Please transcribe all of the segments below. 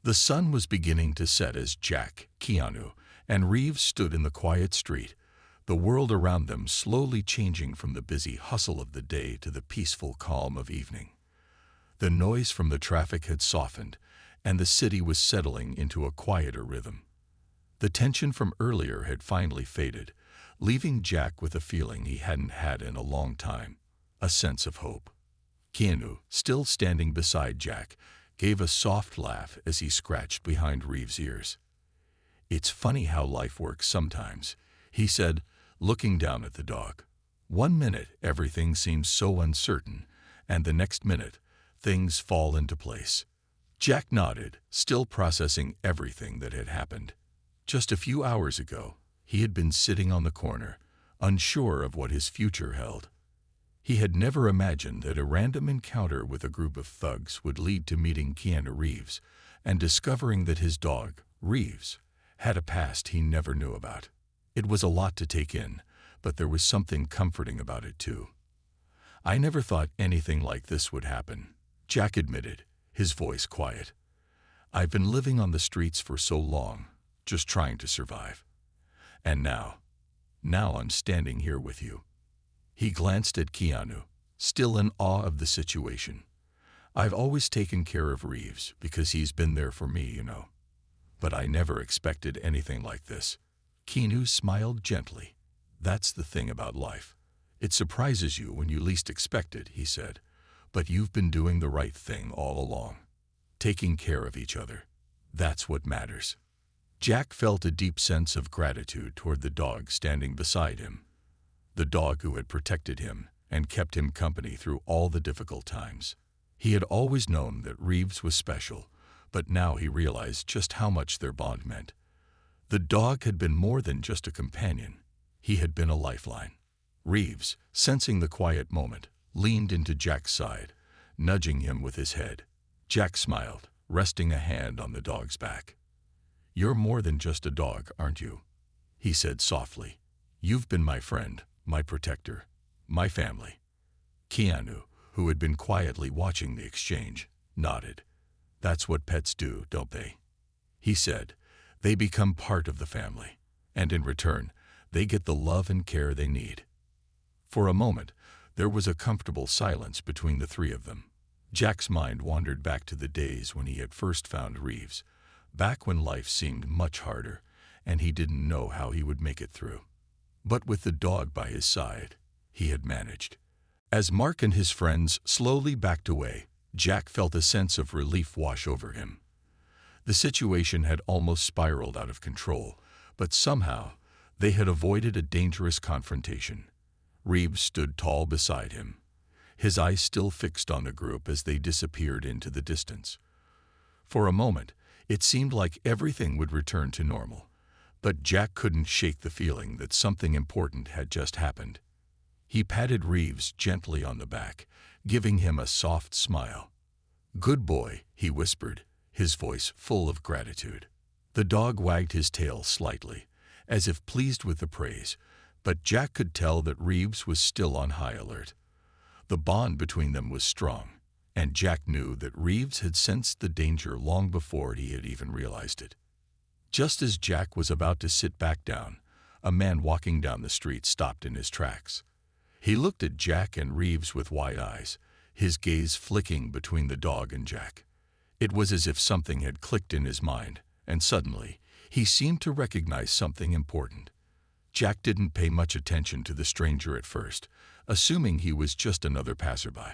The sun was beginning to set as Jack, Keanu, and Reeves stood in the quiet street, the world around them slowly changing from the busy hustle of the day to the peaceful calm of evening. The noise from the traffic had softened, and the city was settling into a quieter rhythm. The tension from earlier had finally faded, leaving Jack with a feeling he hadn't had in a long time, a sense of hope. Keanu, still standing beside Jack, gave a soft laugh as he scratched behind Reeves' ears. "It's funny how life works sometimes," he said, looking down at the dog. "One minute everything seems so uncertain, and the next minute things fall into place." Jack nodded, still processing everything that had happened. Just a few hours ago, he had been sitting on the corner, unsure of what his future held. He had never imagined that a random encounter with a group of thugs would lead to meeting Keanu Reeves and discovering that his dog, Reeves, had a past he never knew about. It was a lot to take in, but there was something comforting about it too. "I never thought anything like this would happen," Jack admitted, his voice quiet. "I've been living on the streets for so long, just trying to survive. And now I'm standing here with you." He glanced at Keanu, still in awe of the situation. "I've always taken care of Reeves because he's been there for me, you know. But I never expected anything like this." Keanu smiled gently. "That's the thing about life. It surprises you when you least expect it," he said. "But you've been doing the right thing all along. Taking care of each other. That's what matters." Jack felt a deep sense of gratitude toward the dog standing beside him. The dog who had protected him and kept him company through all the difficult times. He had always known that Reeves was special, but now he realized just how much their bond meant. The dog had been more than just a companion. He had been a lifeline. Reeves, sensing the quiet moment, leaned into Jack's side, nudging him with his head. Jack smiled, resting a hand on the dog's back. "You're more than just a dog, aren't you?" he said softly. "You've been my friend, my protector, my family." Keanu, who had been quietly watching the exchange, nodded. "That's what pets do, don't they?" he said. "They become part of the family, and in return, they get the love and care they need." For a moment, there was a comfortable silence between the three of them. Jack's mind wandered back to the days when he had first found Reeves, back when life seemed much harder, and he didn't know how he would make it through. But with the dog by his side, he had managed. As Mark and his friends slowly backed away, Jack felt a sense of relief wash over him. The situation had almost spiraled out of control, but somehow they had avoided a dangerous confrontation. Reeves stood tall beside him, his eyes still fixed on the group as they disappeared into the distance. For a moment, it seemed like everything would return to normal, but Jack couldn't shake the feeling that something important had just happened. He patted Reeves gently on the back, giving him a soft smile. "Good boy," he whispered, his voice full of gratitude. The dog wagged his tail slightly, as if pleased with the praise, but Jack could tell that Reeves was still on high alert. The bond between them was strong, and Jack knew that Reeves had sensed the danger long before he had even realized it. Just as Jack was about to sit back down, a man walking down the street stopped in his tracks. He looked at Jack and Reeves with wide eyes, his gaze flicking between the dog and Jack. It was as if something had clicked in his mind, and suddenly, he seemed to recognize something important. Jack didn't pay much attention to the stranger at first, assuming he was just another passerby.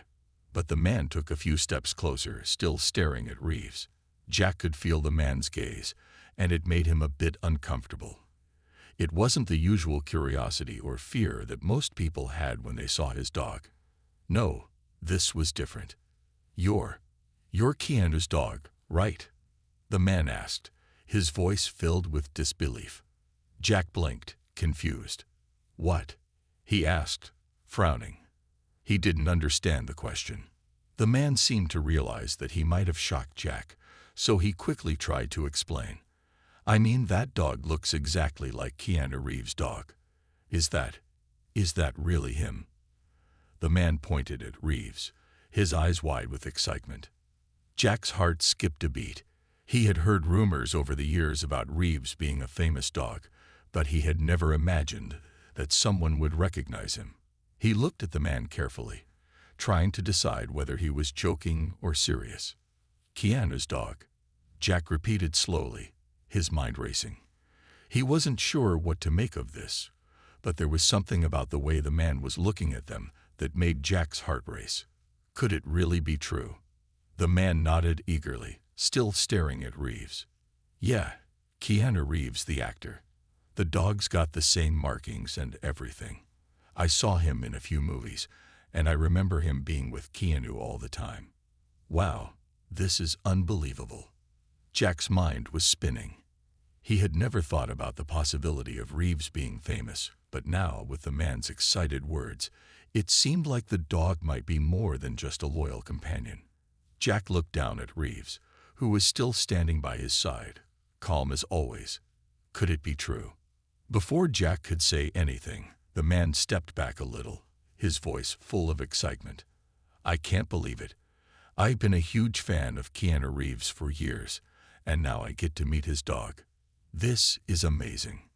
But the man took a few steps closer, still staring at Reeves. Jack could feel the man's gaze, and it made him a bit uncomfortable. It wasn't the usual curiosity or fear that most people had when they saw his dog. No, this was different. You're Keanu's dog, right?" the man asked, his voice filled with disbelief. Jack blinked, confused. "What?" he asked, frowning. He didn't understand the question. The man seemed to realize that he might have shocked Jack, so he quickly tried to explain. "I mean, that dog looks exactly like Keanu Reeves' dog. Is that really him?" The man pointed at Reeves, his eyes wide with excitement. Jack's heart skipped a beat. He had heard rumors over the years about Reeves being a famous dog, but he had never imagined that someone would recognize him. He looked at the man carefully, trying to decide whether he was joking or serious. "Keanu's dog," Jack repeated slowly, his mind racing. He wasn't sure what to make of this, but there was something about the way the man was looking at them that made Jack's heart race. Could it really be true? The man nodded eagerly, still staring at Reeves. "Yeah, Keanu Reeves, the actor. The dog's got the same markings and everything. I saw him in a few movies, and I remember him being with Keanu all the time." Wow, this is unbelievable. Jack's mind was spinning. He had never thought about the possibility of Reeves being famous, but now, with the man's excited words, it seemed like the dog might be more than just a loyal companion. Jack looked down at Reeves, who was still standing by his side, calm as always. Could it be true? Before Jack could say anything, the man stepped back a little, his voice full of excitement. "I can't believe it. I've been a huge fan of Keanu Reeves for years, and now I get to meet his dog. This is amazing."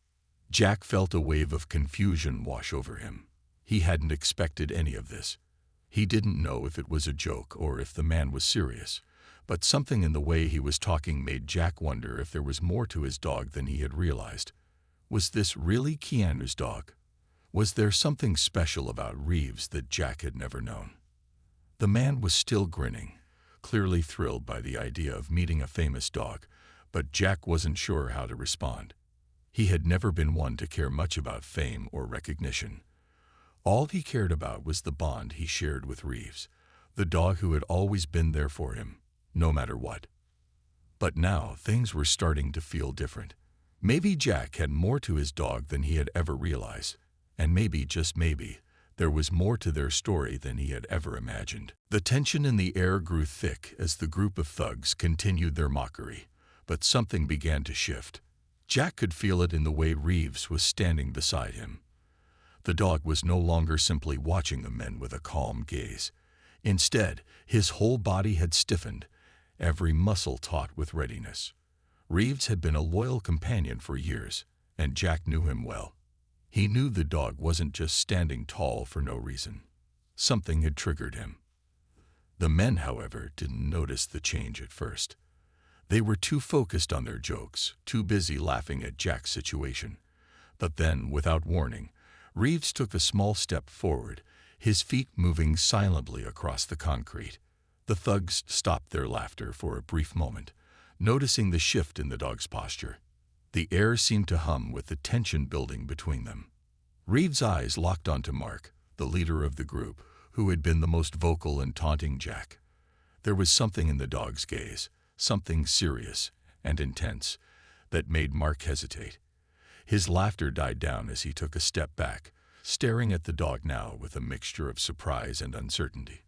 Jack felt a wave of confusion wash over him. He hadn't expected any of this. He didn't know if it was a joke or if the man was serious, but something in the way he was talking made Jack wonder if there was more to his dog than he had realized. Was this really Keanu's dog? Was there something special about Reeves that Jack had never known? The man was still grinning, clearly thrilled by the idea of meeting a famous dog, but Jack wasn't sure how to respond. He had never been one to care much about fame or recognition. All he cared about was the bond he shared with Reeves, the dog who had always been there for him, no matter what. But now things were starting to feel different. Maybe Jack had more to his dog than he had ever realized, and maybe, just maybe, there was more to their story than he had ever imagined. The tension in the air grew thick as the group of thugs continued their mockery, but something began to shift. Jack could feel it in the way Reeves was standing beside him. The dog was no longer simply watching the men with a calm gaze. Instead, his whole body had stiffened, every muscle taut with readiness. Reeves had been a loyal companion for years, and Jack knew him well. He knew the dog wasn't just standing tall for no reason. Something had triggered him. The men, however, didn't notice the change at first. They were too focused on their jokes, too busy laughing at Jack's situation. But then, without warning, Reeves took a small step forward, his feet moving silently across the concrete. The thugs stopped their laughter for a brief moment, noticing the shift in the dog's posture. The air seemed to hum with the tension building between them. Reeves' eyes locked onto Mark, the leader of the group, who had been the most vocal and taunting Jack. There was something in the dog's gaze, something serious and intense, that made Mark hesitate. His laughter died down as he took a step back, staring at the dog now with a mixture of surprise and uncertainty.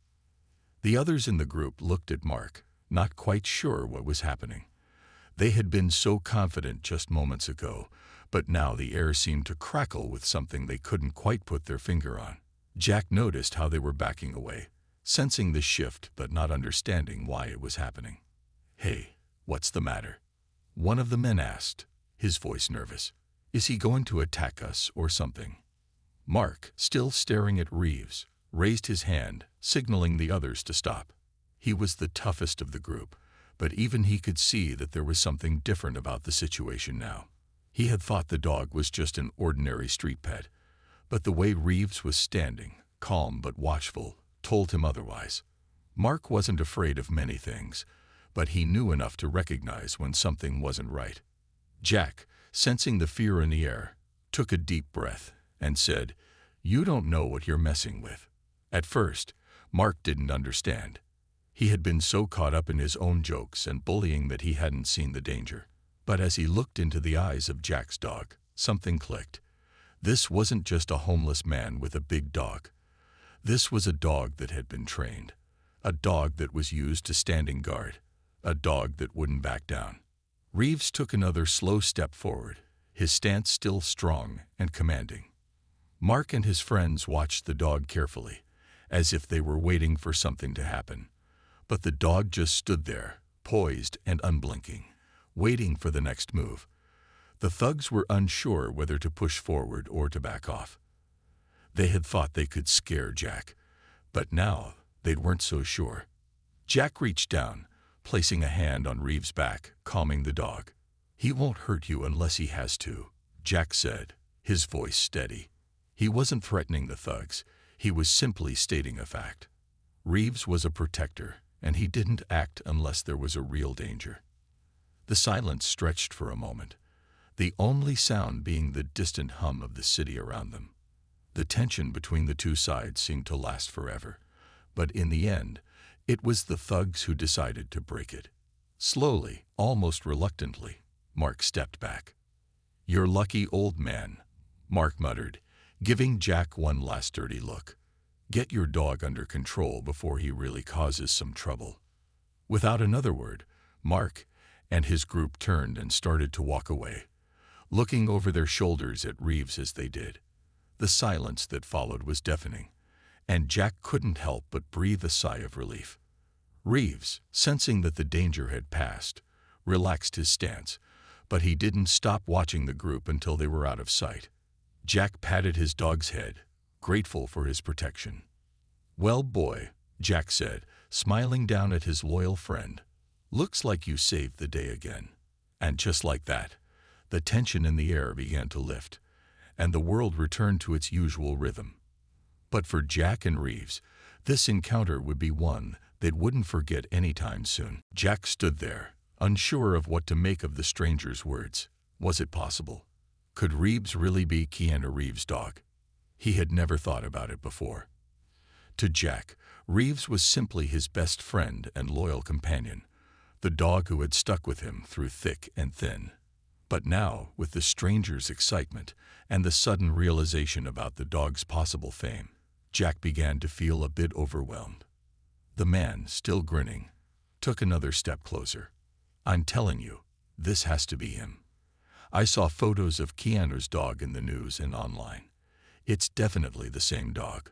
The others in the group looked at Mark, not quite sure what was happening. They had been so confident just moments ago, but now the air seemed to crackle with something they couldn't quite put their finger on. Jack noticed how they were backing away, sensing the shift but not understanding why it was happening. "Hey, what's the matter?" one of the men asked, his voice nervous. "Is he going to attack us or something?" Mark, still staring at Reeves, raised his hand, signaling the others to stop. He was the toughest of the group, but even he could see that there was something different about the situation now. He had thought the dog was just an ordinary street pet, but the way Reeves was standing, calm but watchful, told him otherwise. Mark wasn't afraid of many things, but he knew enough to recognize when something wasn't right. Jack, sensing the fear in the air, took a deep breath and said, "You don't know what you're messing with." At first, Mark didn't understand. He had been so caught up in his own jokes and bullying that he hadn't seen the danger. But as he looked into the eyes of Jack's dog, something clicked. This wasn't just a homeless man with a big dog. This was a dog that had been trained, a dog that was used to standing guard, a dog that wouldn't back down. Reeves took another slow step forward, his stance still strong and commanding. Mark and his friends watched the dog carefully, as if they were waiting for something to happen. But the dog just stood there, poised and unblinking, waiting for the next move. The thugs were unsure whether to push forward or to back off. They had thought they could scare Jack, but now they weren't so sure. Jack reached down, placing a hand on Reeves' back, calming the dog. "He won't hurt you unless he has to," Jack said, his voice steady. He wasn't threatening the thugs, he was simply stating a fact. Reeves was a protector, and he didn't act unless there was a real danger. The silence stretched for a moment, the only sound being the distant hum of the city around them. The tension between the two sides seemed to last forever, but in the end, it was the thugs who decided to break it. Slowly, almost reluctantly, Mark stepped back. "You're lucky, old man," Mark muttered, giving Jack one last dirty look. "Get your dog under control before he really causes some trouble." Without another word, Mark and his group turned and started to walk away, looking over their shoulders at Reeves as they did. The silence that followed was deafening, and Jack couldn't help but breathe a sigh of relief. Reeves, sensing that the danger had passed, relaxed his stance, but he didn't stop watching the group until they were out of sight. Jack patted his dog's head, grateful for his protection. "Well, boy," Jack said, smiling down at his loyal friend, "looks like you saved the day again." And just like that, the tension in the air began to lift, and the world returned to its usual rhythm. But for Jack and Reeves, this encounter would be one they wouldn't forget anytime soon. Jack stood there, unsure of what to make of the stranger's words. Was it possible? Could Reeves really be Keanu Reeves' dog? He had never thought about it before. To Jack, Reeves was simply his best friend and loyal companion, the dog who had stuck with him through thick and thin. But now, with the stranger's excitement and the sudden realization about the dog's possible fame, Jack began to feel a bit overwhelmed. The man, still grinning, took another step closer. "I'm telling you, this has to be him. I saw photos of Keanu's dog in the news and online. It's definitely the same dog.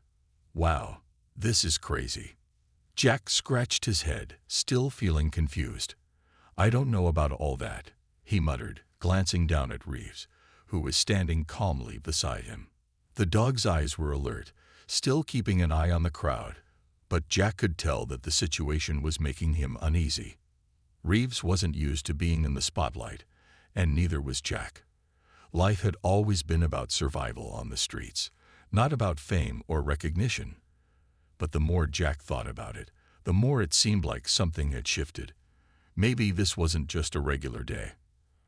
Wow, this is crazy." Jack scratched his head, still feeling confused. "I don't know about all that," he muttered, glancing down at Reeves, who was standing calmly beside him. The dog's eyes were alert, still keeping an eye on the crowd, but Jack could tell that the situation was making him uneasy. Reeves wasn't used to being in the spotlight, and neither was Jack. Life had always been about survival on the streets, not about fame or recognition. But the more Jack thought about it, the more it seemed like something had shifted. Maybe this wasn't just a regular day.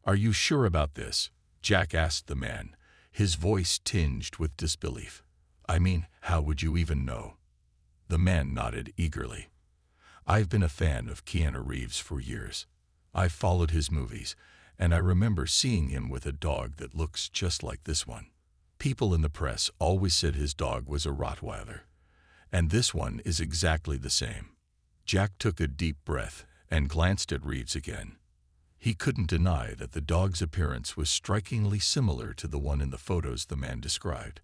"Are you sure about this?" Jack asked the man, his voice tinged with disbelief. "I mean, how would you even know?" The man nodded eagerly. "I've been a fan of Keanu Reeves for years. I've followed his movies, and I remember seeing him with a dog that looks just like this one. People in the press always said his dog was a Rottweiler, and this one is exactly the same." Jack took a deep breath and glanced at Reeves again. He couldn't deny that the dog's appearance was strikingly similar to the one in the photos the man described,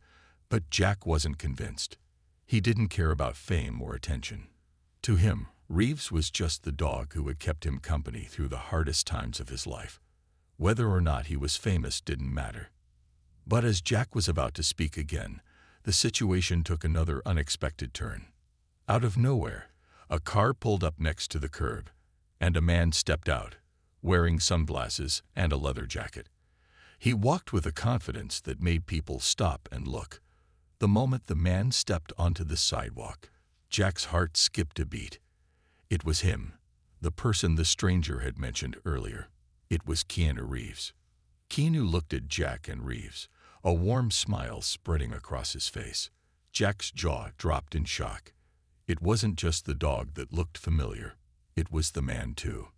but Jack wasn't convinced. He didn't care about fame or attention. To him, Reeves was just the dog who had kept him company through the hardest times of his life. Whether or not he was famous didn't matter. But as Jack was about to speak again, the situation took another unexpected turn. Out of nowhere, a car pulled up next to the curb, and a man stepped out, wearing sunglasses and a leather jacket. He walked with a confidence that made people stop and look. The moment the man stepped onto the sidewalk, Jack's heart skipped a beat. It was him, the person the stranger had mentioned earlier. It was Keanu Reeves. Keanu looked at Jack and Reeves, a warm smile spreading across his face. Jack's jaw dropped in shock. It wasn't just the dog that looked familiar. It was the man, too.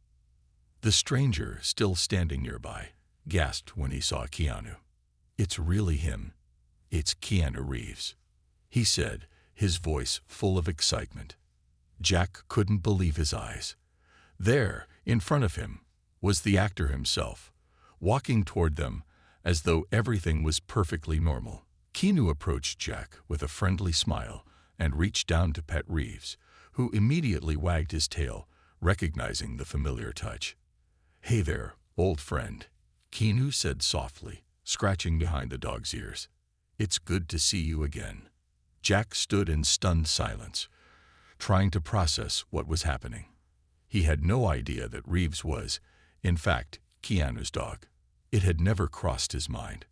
The stranger, still standing nearby, gasped when he saw Keanu. "It's really him. It's Keanu Reeves," he said, his voice full of excitement. Jack couldn't believe his eyes. There, in front of him, was the actor himself, walking toward them as though everything was perfectly normal. Keanu approached Jack with a friendly smile and reached down to pet Reeves, who immediately wagged his tail, recognizing the familiar touch. "Hey there, old friend," Keanu said softly, scratching behind the dog's ears. "It's good to see you again." Jack stood in stunned silence, trying to process what was happening. He had no idea that Reeves was, in fact, Keanu's dog. It had never crossed his mind.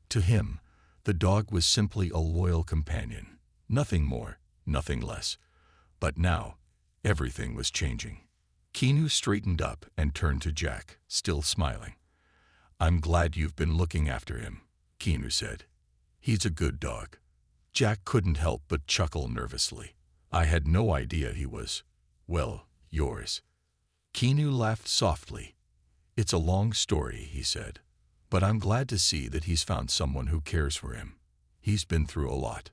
To him, the dog was simply a loyal companion, nothing more, nothing less. But now, everything was changing. Keanu straightened up and turned to Jack, still smiling. "I'm glad you've been looking after him," Keanu said. "He's a good dog." Jack couldn't help but chuckle nervously. "I had no idea he was, well, yours." Keanu laughed softly. "It's a long story," he said, "but I'm glad to see that he's found someone who cares for him. He's been through a lot."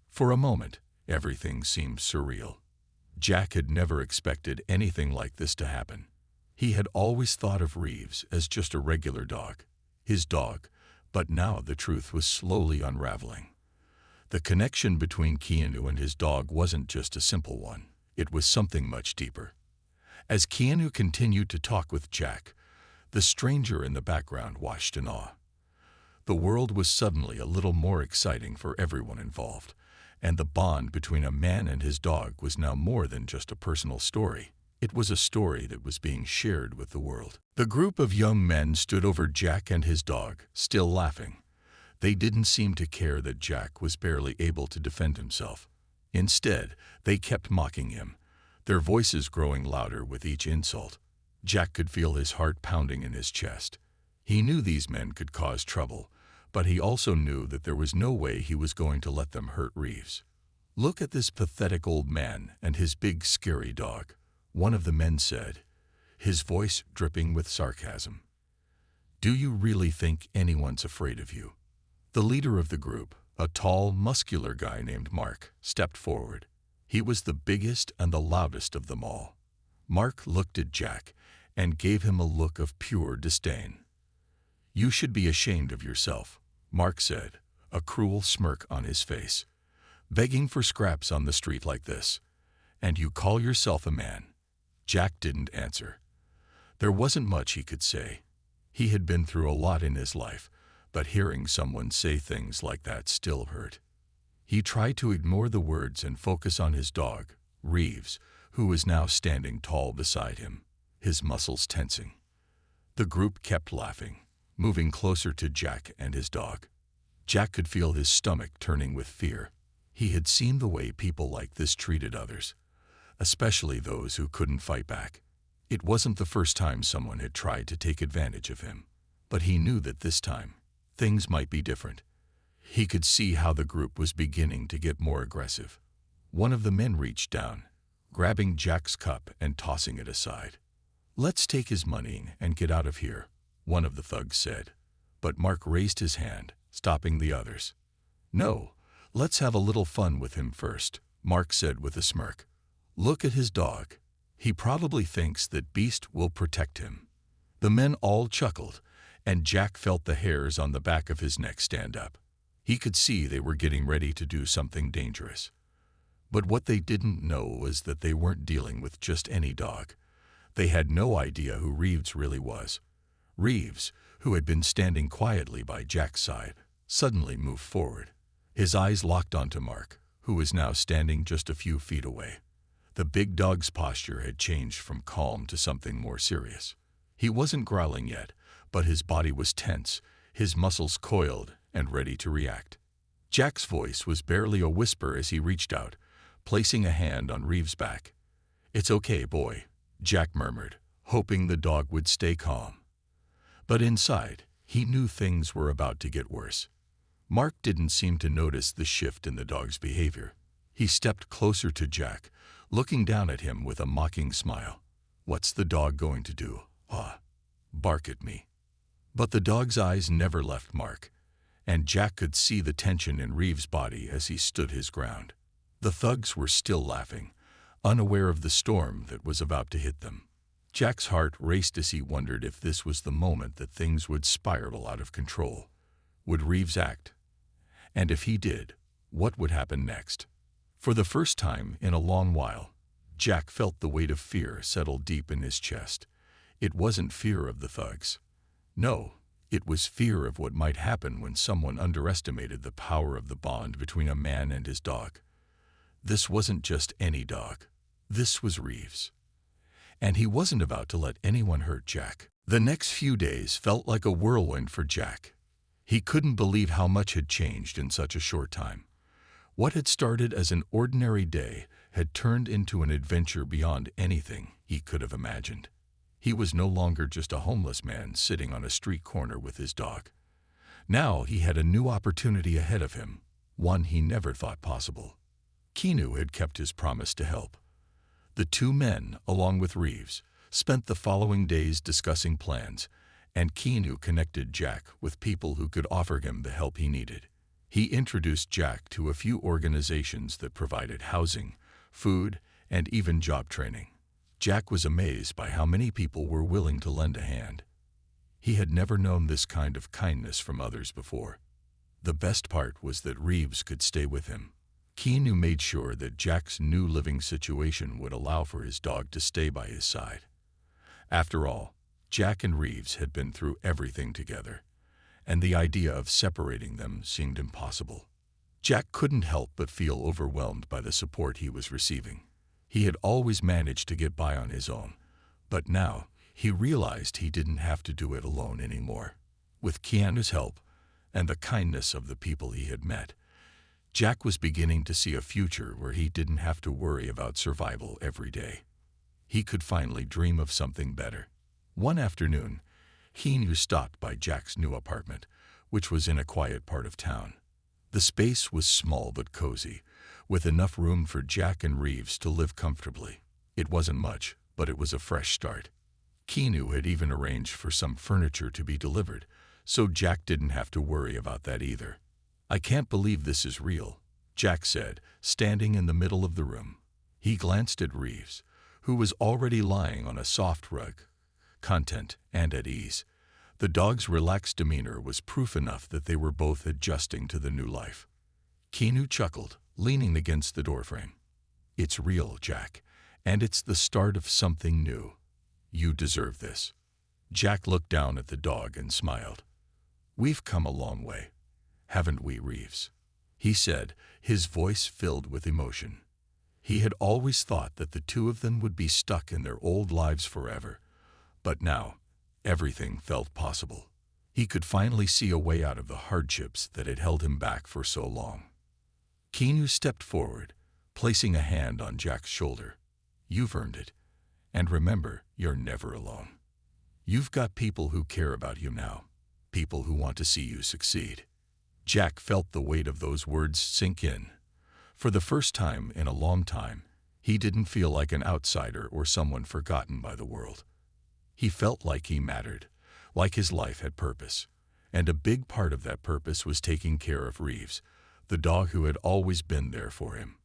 For a moment, everything seemed surreal. Jack had never expected anything like this to happen. He had always thought of Reeves as just a regular dog, his dog, but now the truth was slowly unraveling. The connection between Keanu and his dog wasn't just a simple one. It was something much deeper. As Keanu continued to talk with Jack, the stranger in the background watched in awe. The world was suddenly a little more exciting for everyone involved, and the bond between a man and his dog was now more than just a personal story. It was a story that was being shared with the world. The group of young men stood over Jack and his dog, still laughing. They didn't seem to care that Jack was barely able to defend himself. Instead, they kept mocking him, their voices growing louder with each insult. Jack could feel his heart pounding in his chest. He knew these men could cause trouble, but he also knew that there was no way he was going to let them hurt Reeves. "Look at this pathetic old man and his big scary dog," one of the men said, his voice dripping with sarcasm. "Do you really think anyone's afraid of you?" The leader of the group, a tall, muscular guy named Mark, stepped forward. He was the biggest and the loudest of them all. Mark looked at Jack and gave him a look of pure disdain. "You should be ashamed of yourself," Mark said, a cruel smirk on his face. "Begging for scraps on the street like this. And you call yourself a man?" Jack didn't answer. There wasn't much he could say. He had been through a lot in his life, but hearing someone say things like that still hurt. He tried to ignore the words and focus on his dog, Reeves, who was now standing tall beside him, his muscles tensing. The group kept laughing, moving closer to Jack and his dog. Jack could feel his stomach turning with fear. He had seen the way people like this treated others, especially those who couldn't fight back. It wasn't the first time someone had tried to take advantage of him, but he knew that this time, things might be different. He could see how the group was beginning to get more aggressive. One of the men reached down, grabbing Jack's cup and tossing it aside. "Let's take his money and get out of here," one of the thugs said. But Mark raised his hand, stopping the others. "No, let's have a little fun with him first," Mark said with a smirk. "Look at his dog. He probably thinks that Beast will protect him." The men all chuckled, and Jack felt the hairs on the back of his neck stand up. He could see they were getting ready to do something dangerous. But what they didn't know was that they weren't dealing with just any dog. They had no idea who Reeves really was. Reeves, who had been standing quietly by Jack's side, suddenly moved forward. His eyes locked onto Mark, who was now standing just a few feet away. The big dog's posture had changed from calm to something more serious. He wasn't growling yet, but his body was tense, his muscles coiled and ready to react. Jack's voice was barely a whisper as he reached out, placing a hand on Reeves' back. "It's okay, boy," Jack murmured, hoping the dog would stay calm. But inside, he knew things were about to get worse. Mark didn't seem to notice the shift in the dog's behavior. He stepped closer to Jack, looking down at him with a mocking smile. "What's the dog going to do? Bark at me?" But the dog's eyes never left Mark, and Jack could see the tension in Reeves' body as he stood his ground. The thugs were still laughing, unaware of the storm that was about to hit them. Jack's heart raced as he wondered if this was the moment that things would spiral out of control. Would Reeves act? And if he did, what would happen next? For the first time in a long while, Jack felt the weight of fear settle deep in his chest. It wasn't fear of the thugs. No, it was fear of what might happen when someone underestimated the power of the bond between a man and his dog. This wasn't just any dog. This was Reeves. And he wasn't about to let anyone hurt Jack. The next few days felt like a whirlwind for Jack. He couldn't believe how much had changed in such a short time. What had started as an ordinary day had turned into an adventure beyond anything he could have imagined. He was no longer just a homeless man sitting on a street corner with his dog. Now he had a new opportunity ahead of him, one he never thought possible. Keanu had kept his promise to help. The two men, along with Reeves, spent the following days discussing plans, and Keanu connected Jack with people who could offer him the help he needed. He introduced Jack to a few organizations that provided housing, food, and even job training. Jack was amazed by how many people were willing to lend a hand. He had never known this kind of kindness from others before. The best part was that Reeves could stay with him. Keanu made sure that Jack's new living situation would allow for his dog to stay by his side. After all, Jack and Reeves had been through everything together, and the idea of separating them seemed impossible. Jack couldn't help but feel overwhelmed by the support he was receiving. He had always managed to get by on his own, but now he realized he didn't have to do it alone anymore. With Keanu's help and the kindness of the people he had met, Jack was beginning to see a future where he didn't have to worry about survival every day. He could finally dream of something better. One afternoon, Keanu stopped by Jack's new apartment, which was in a quiet part of town. The space was small but cozy, with enough room for Jack and Reeves to live comfortably. It wasn't much, but it was a fresh start. Keanu had even arranged for some furniture to be delivered, so Jack didn't have to worry about that either. "I can't believe this is real," Jack said, standing in the middle of the room. He glanced at Reeves, who was already lying on a soft rug, content and at ease. The dog's relaxed demeanor was proof enough that they were both adjusting to the new life. Keanu chuckled, leaning against the doorframe. "It's real, Jack, and it's the start of something new. You deserve this." Jack looked down at the dog and smiled. "We've come a long way, haven't we, Reeves?" he said, his voice filled with emotion. He had always thought that the two of them would be stuck in their old lives forever, but now everything felt possible. He could finally see a way out of the hardships that had held him back for so long. Keanu stepped forward, placing a hand on Jack's shoulder. "You've earned it, and remember, you're never alone. You've got people who care about you now, people who want to see you succeed." Jack felt the weight of those words sink in. For the first time in a long time, he didn't feel like an outsider or someone forgotten by the world. He felt like he mattered, like his life had purpose, and a big part of that purpose was taking care of Reeves, the dog who had always been there for him.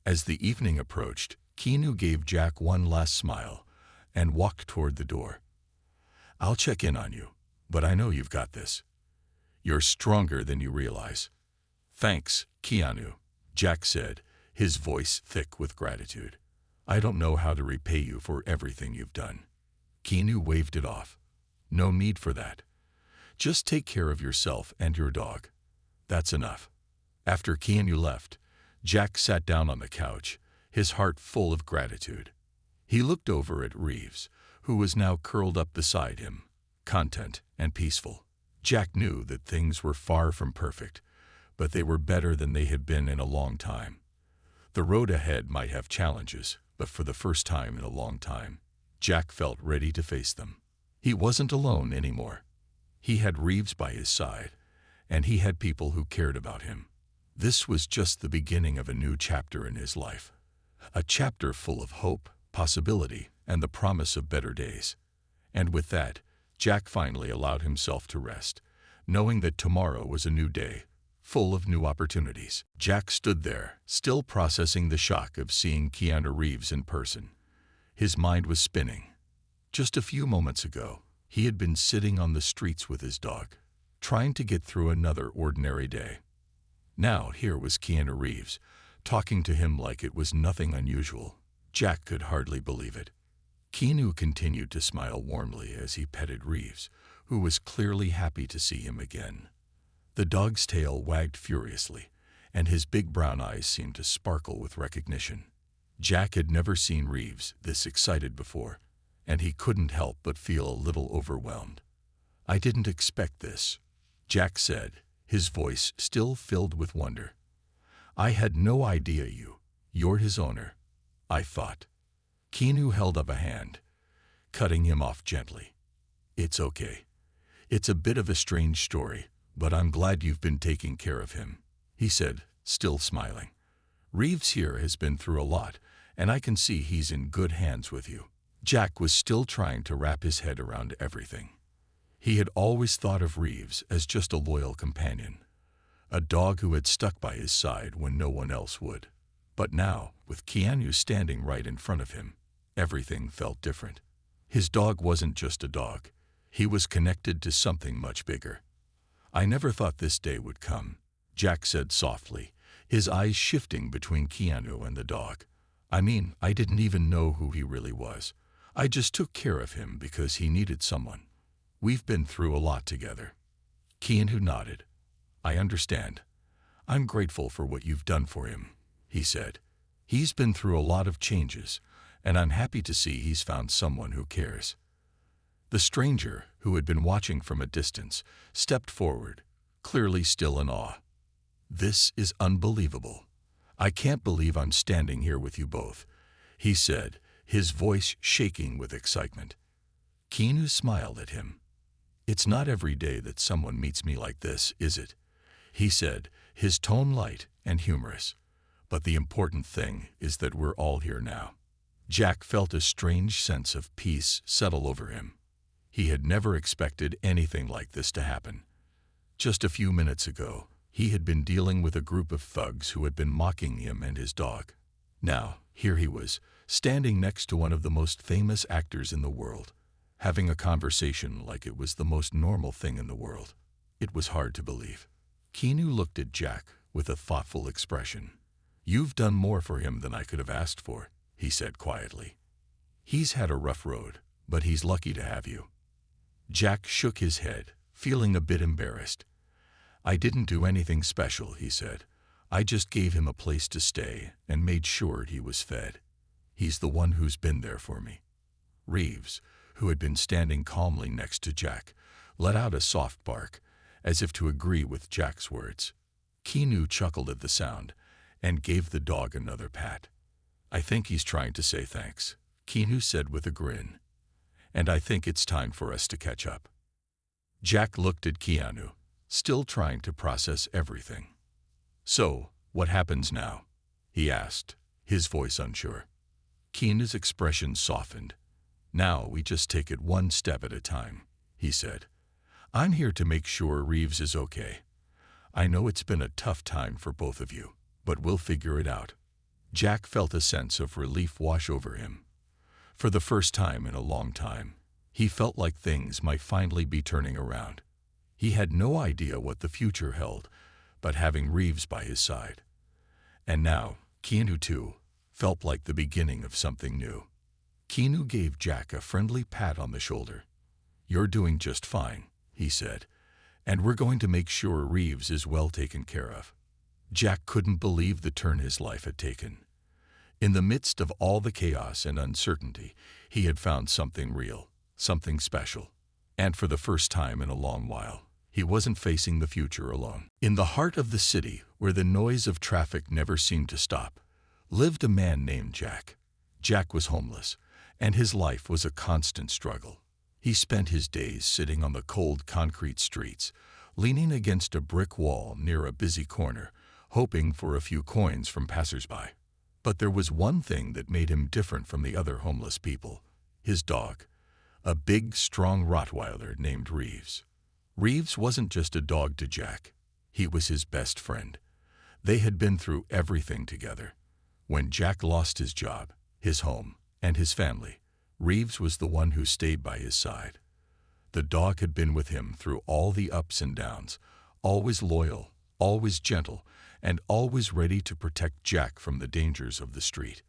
As the evening approached, Keanu gave Jack one last smile and walked toward the door. "I'll check in on you, but I know you've got this. You're stronger than you realize." "Thanks, Keanu," Jack said, his voice thick with gratitude. "I don't know how to repay you for everything you've done." Keanu waved it off. "No need for that. Just take care of yourself and your dog. That's enough." After Keanu left, Jack sat down on the couch, his heart full of gratitude. He looked over at Reeves, who was now curled up beside him, content and peaceful. Jack knew that things were far from perfect, but they were better than they had been in a long time. The road ahead might have challenges, but for the first time in a long time, Jack felt ready to face them. He wasn't alone anymore. He had Reeves by his side, and he had people who cared about him. This was just the beginning of a new chapter in his life, a chapter full of hope, possibility, and the promise of better days. And with that, Jack finally allowed himself to rest, knowing that tomorrow was a new day, full of new opportunities. Jack stood there, still processing the shock of seeing Keanu Reeves in person. His mind was spinning. Just a few moments ago, he had been sitting on the streets with his dog, trying to get through another ordinary day. Now here was Keanu Reeves, talking to him like it was nothing unusual. Jack could hardly believe it. Keanu continued to smile warmly as he petted Reeves, who was clearly happy to see him again. The dog's tail wagged furiously, and his big brown eyes seemed to sparkle with recognition. Jack had never seen Reeves this excited before, and he couldn't help but feel a little overwhelmed. "I didn't expect this," Jack said, his voice still filled with wonder. "I had no idea you're his owner, I thought." Keanu held up a hand, cutting him off gently. "It's okay. It's a bit of a strange story, but I'm glad you've been taking care of him," he said, still smiling. "Reeves here has been through a lot, and I can see he's in good hands with you." Jack was still trying to wrap his head around everything. He had always thought of Reeves as just a loyal companion, a dog who had stuck by his side when no one else would. But now, with Keanu standing right in front of him, everything felt different. His dog wasn't just a dog. He was connected to something much bigger. "I never thought this day would come," Jack said softly, his eyes shifting between Keanu and the dog. "I mean, I didn't even know who he really was. I just took care of him because he needed someone. We've been through a lot together." Keanu nodded. "I understand. I'm grateful for what you've done for him," he said. "He's been through a lot of changes, and I'm happy to see he's found someone who cares." The stranger, who had been watching from a distance, stepped forward, clearly still in awe. "This is unbelievable. I can't believe I'm standing here with you both," he said, his voice shaking with excitement. Keanu smiled at him. "It's not every day that someone meets me like this, is it?" he said, his tone light and humorous. "But the important thing is that we're all here now." Jack felt a strange sense of peace settle over him. He had never expected anything like this to happen. Just a few minutes ago, he had been dealing with a group of thugs who had been mocking him and his dog. Now, here he was, standing next to one of the most famous actors in the world, having a conversation like it was the most normal thing in the world. It was hard to believe. Keanu looked at Jack with a thoughtful expression. "You've done more for him than I could have asked for," he said quietly. "He's had a rough road, but he's lucky to have you." Jack shook his head, feeling a bit embarrassed. "I didn't do anything special," he said. "I just gave him a place to stay and made sure he was fed. He's the one who's been there for me." Reeves, who had been standing calmly next to Jack, let out a soft bark, as if to agree with Jack's words. Keanu chuckled at the sound and gave the dog another pat. "I think he's trying to say thanks," Keanu said with a grin. "And I think it's time for us to catch up." Jack looked at Keanu, still trying to process everything. "So, what happens now?" he asked, his voice unsure. Keanu's expression softened. "Now we just take it one step at a time," he said. "I'm here to make sure Reeves is okay. I know it's been a tough time for both of you, but we'll figure it out." Jack felt a sense of relief wash over him. For the first time in a long time, he felt like things might finally be turning around. He had no idea what the future held, but having Reeves by his side. And now, Keanu too, felt like the beginning of something new. Keanu gave Jack a friendly pat on the shoulder. "You're doing just fine," he said, "and we're going to make sure Reeves is well taken care of." Jack couldn't believe the turn his life had taken. In the midst of all the chaos and uncertainty, he had found something real, something special. And for the first time in a long while, he wasn't facing the future alone. In the heart of the city, where the noise of traffic never seemed to stop, lived a man named Jack. Jack was homeless, and his life was a constant struggle. He spent his days sitting on the cold concrete streets, leaning against a brick wall near a busy corner, hoping for a few coins from passersby. But there was one thing that made him different from the other homeless people: his dog, a big, strong Rottweiler named Reeves. Reeves wasn't just a dog to Jack. He was his best friend. They had been through everything together. When Jack lost his job, his home, and his family, Reeves was the one who stayed by his side. The dog had been with him through all the ups and downs, always loyal, always gentle, and always ready to protect Jack from the dangers of the street.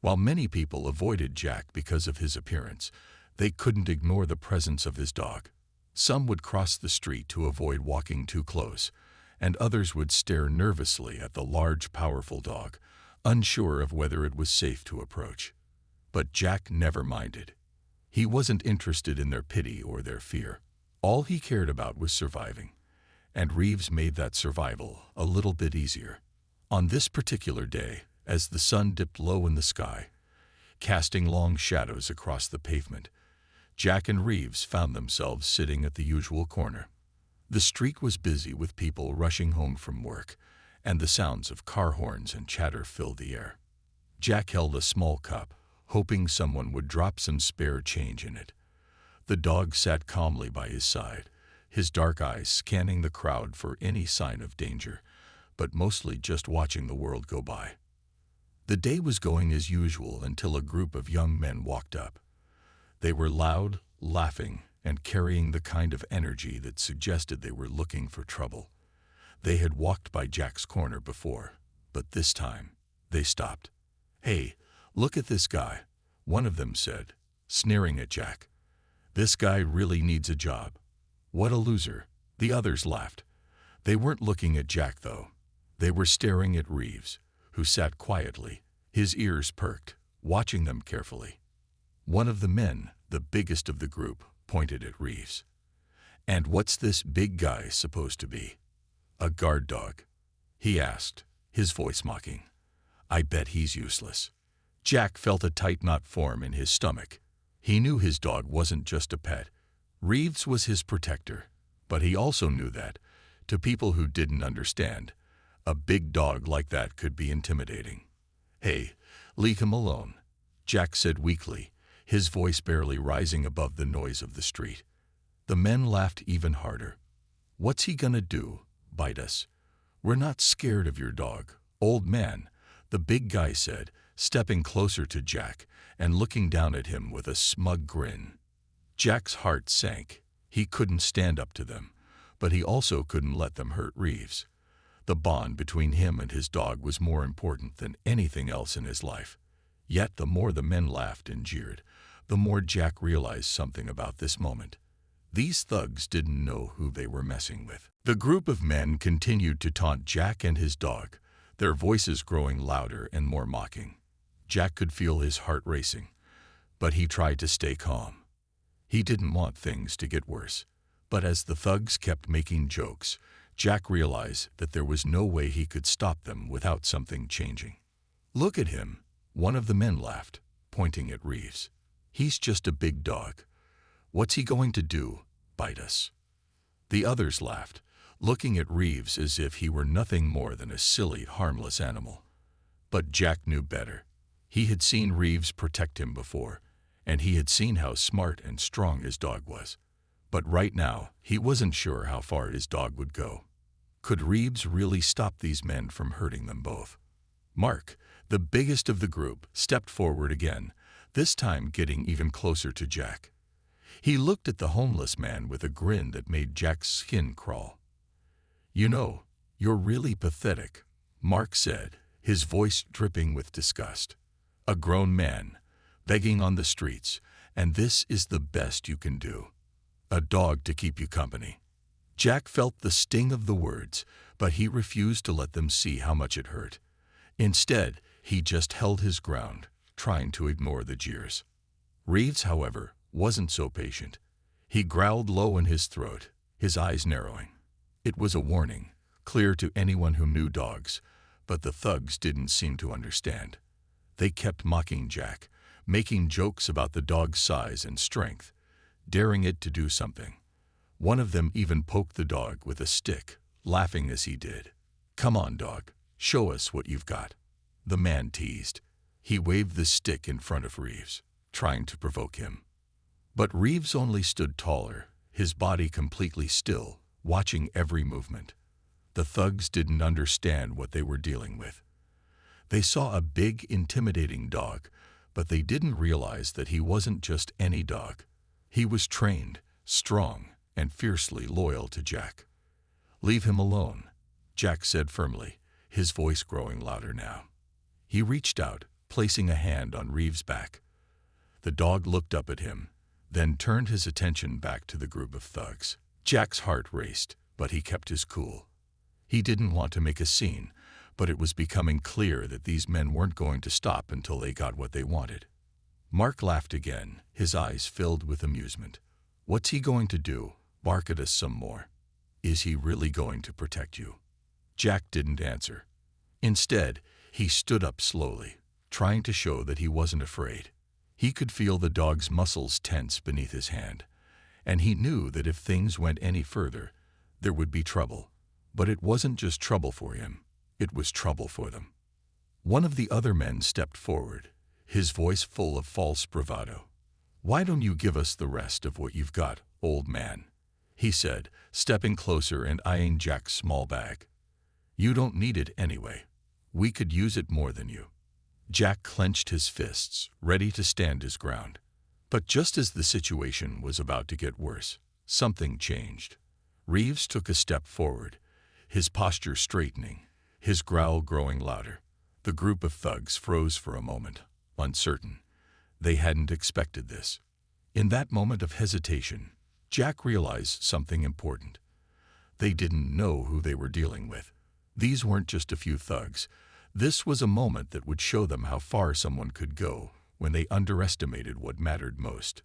While many people avoided Jack because of his appearance, they couldn't ignore the presence of his dog. Some would cross the street to avoid walking too close, and others would stare nervously at the large, powerful dog, unsure of whether it was safe to approach. But Jack never minded. He wasn't interested in their pity or their fear. All he cared about was surviving, and Reeves made that survival a little bit easier. On this particular day, as the sun dipped low in the sky, casting long shadows across the pavement, Jack and Reeves found themselves sitting at the usual corner. The street was busy with people rushing home from work, and the sounds of car horns and chatter filled the air. Jack held a small cup, hoping someone would drop some spare change in it. The dog sat calmly by his side, his dark eyes scanning the crowd for any sign of danger, but mostly just watching the world go by. The day was going as usual until a group of young men walked up. They were loud, laughing, and carrying the kind of energy that suggested they were looking for trouble. They had walked by Jack's corner before, but this time, they stopped. "Hey, look at this guy," one of them said, sneering at Jack. "This guy really needs a job. What a loser." The others laughed. They weren't looking at Jack, though. They were staring at Reeves, who sat quietly, his ears perked, watching them carefully. One of the men, the biggest of the group, pointed at Reeves. "And what's this big guy supposed to be? A guard dog?" he asked, his voice mocking. "I bet he's useless." Jack felt a tight knot form in his stomach. He knew his dog wasn't just a pet. Reeves was his protector, but he also knew that, to people who didn't understand, a big dog like that could be intimidating. "Hey, leave him alone," Jack said weakly, his voice barely rising above the noise of the street. The men laughed even harder. "What's he gonna do? Bite us? We're not scared of your dog, old man," the big guy said, stepping closer to Jack and looking down at him with a smug grin. Jack's heart sank. He couldn't stand up to them, but he also couldn't let them hurt Reeves. The bond between him and his dog was more important than anything else in his life. Yet the more the men laughed and jeered, the more Jack realized something about this moment. These thugs didn't know who they were messing with. The group of men continued to taunt Jack and his dog, their voices growing louder and more mocking. Jack could feel his heart racing, but he tried to stay calm. He didn't want things to get worse. But as the thugs kept making jokes, Jack realized that there was no way he could stop them without something changing. "Look at him," one of the men laughed, pointing at Reeves. "He's just a big dog. What's he going to do? Bite us?" The others laughed, looking at Reeves as if he were nothing more than a silly, harmless animal. But Jack knew better. He had seen Reeves protect him before, and he had seen how smart and strong his dog was. But right now, he wasn't sure how far his dog would go. Could Reeves really stop these men from hurting them both? Mark, the biggest of the group, stepped forward again, this time getting even closer to Jack. He looked at the homeless man with a grin that made Jack's skin crawl. "You know, you're really pathetic," Mark said, his voice dripping with disgust. "A grown man, begging on the streets, and this is the best you can do. A dog to keep you company." Jack felt the sting of the words, but he refused to let them see how much it hurt. Instead, he just held his ground, trying to ignore the jeers. Reeves, however, wasn't so patient. He growled low in his throat, his eyes narrowing. It was a warning, clear to anyone who knew dogs, but the thugs didn't seem to understand. They kept mocking Jack, making jokes about the dog's size and strength, daring it to do something. One of them even poked the dog with a stick, laughing as he did. "Come on, dog, show us what you've got," the man teased. He waved the stick in front of Reeves, trying to provoke him. But Reeves only stood taller, his body completely still, watching every movement. The thugs didn't understand what they were dealing with. They saw a big, intimidating dog, but they didn't realize that he wasn't just any dog. He was trained, strong, and fiercely loyal to Jack. "Leave him alone," Jack said firmly, his voice growing louder now. He reached out, placing a hand on Reeves' back. The dog looked up at him, then turned his attention back to the group of thugs. Jack's heart raced, but he kept his cool. He didn't want to make a scene, but it was becoming clear that these men weren't going to stop until they got what they wanted. Mark laughed again, his eyes filled with amusement. What's he going to do? Bark at us some more? Is he really going to protect you? Jack didn't answer. Instead, he stood up slowly, trying to show that he wasn't afraid. He could feel the dog's muscles tense beneath his hand, and he knew that if things went any further, there would be trouble. But it wasn't just trouble for him, it was trouble for them. One of the other men stepped forward, his voice full of false bravado. "Why don't you give us the rest of what you've got, old man?" he said, stepping closer and eyeing Jack's small bag. "You don't need it anyway. We could use it more than you." Jack clenched his fists, ready to stand his ground. But just as the situation was about to get worse, something changed. Reeves took a step forward, his posture straightening, his growl growing louder. The group of thugs froze for a moment, uncertain. They hadn't expected this. In that moment of hesitation, Jack realized something important. They didn't know who they were dealing with. These weren't just a few thugs. This was a moment that would show them how far someone could go when they underestimated what mattered most.